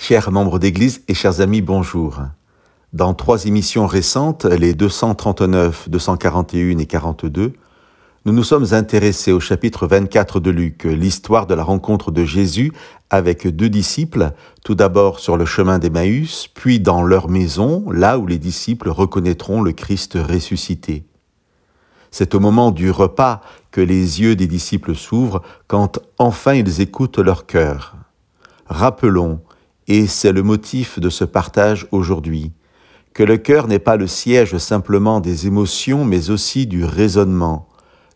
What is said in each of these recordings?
Chers membres d'Église et chers amis, bonjour. Dans 3 émissions récentes, les 239, 241 et 42, nous nous sommes intéressés au chapitre 24 de Luc, l'histoire de la rencontre de Jésus avec 2 disciples, tout d'abord sur le chemin d'Emmaüs, puis dans leur maison, là où les disciples reconnaîtront le Christ ressuscité. C'est au moment du repas que les yeux des disciples s'ouvrent, quand enfin ils écoutent leur cœur. Rappelons, et c'est le motif de ce partage aujourd'hui, que le cœur n'est pas le siège simplement des émotions, mais aussi du raisonnement.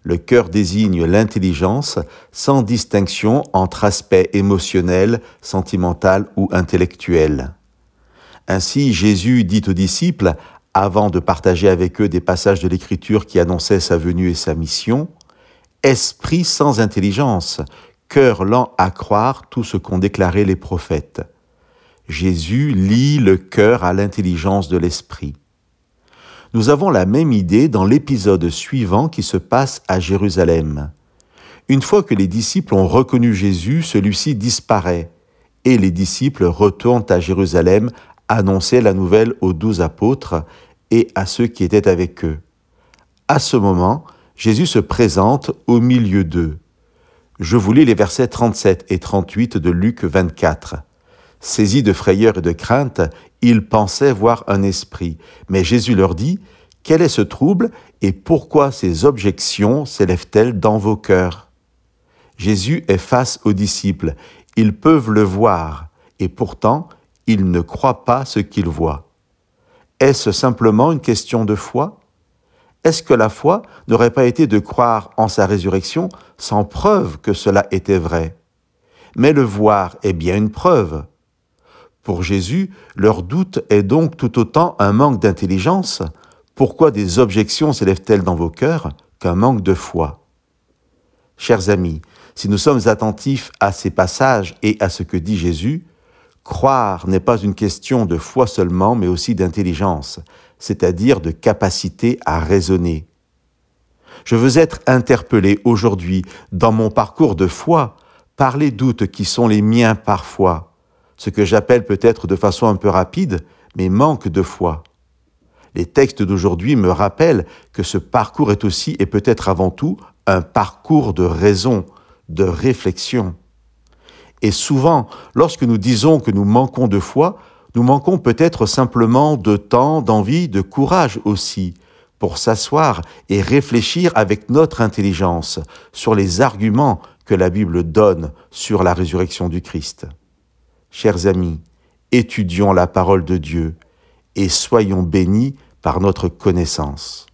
Le cœur désigne l'intelligence, sans distinction entre aspect émotionnel, sentimental ou intellectuel. Ainsi, Jésus dit aux disciples, avant de partager avec eux des passages de l'Écriture qui annonçaient sa venue et sa mission, « Esprit sans intelligence, cœur lent à croire tout ce qu'ont déclaré les prophètes. » Jésus lie le cœur à l'intelligence de l'esprit. Nous avons la même idée dans l'épisode suivant qui se passe à Jérusalem. Une fois que les disciples ont reconnu Jésus, celui-ci disparaît et les disciples retournent à Jérusalem annoncer la nouvelle aux 12 apôtres et à ceux qui étaient avec eux. À ce moment, Jésus se présente au milieu d'eux. Je vous lis les versets 37 et 38 de Luc 24. Saisis de frayeur et de crainte, ils pensaient voir un esprit. Mais Jésus leur dit, « Quel est ce trouble et pourquoi ces objections s'élèvent-elles dans vos cœurs ?» Jésus est face aux disciples. Ils peuvent le voir et pourtant, ils ne croient pas ce qu'ils voient. Est-ce simplement une question de foi ? Est-ce que la foi n'aurait pas été de croire en sa résurrection sans preuve que cela était vrai ? Mais le voir est bien une preuve. Pour Jésus, leur doute est donc tout autant un manque d'intelligence. Pourquoi des objections s'élèvent-elles dans vos cœurs qu'un manque de foi ? Chers amis, si nous sommes attentifs à ces passages et à ce que dit Jésus, croire n'est pas une question de foi seulement, mais aussi d'intelligence, c'est-à-dire de capacité à raisonner. Je veux être interpellé aujourd'hui dans mon parcours de foi par les doutes qui sont les miens parfois, ce que j'appelle peut-être de façon un peu rapide, mais manque de foi. Les textes d'aujourd'hui me rappellent que ce parcours est aussi et peut-être avant tout un parcours de raison, de réflexion. Et souvent, lorsque nous disons que nous manquons de foi, nous manquons peut-être simplement de temps, d'envie, de courage aussi, pour s'asseoir et réfléchir avec notre intelligence sur les arguments que la Bible donne sur la résurrection du Christ. Chers amis, étudions la parole de Dieu et soyons bénis par notre connaissance.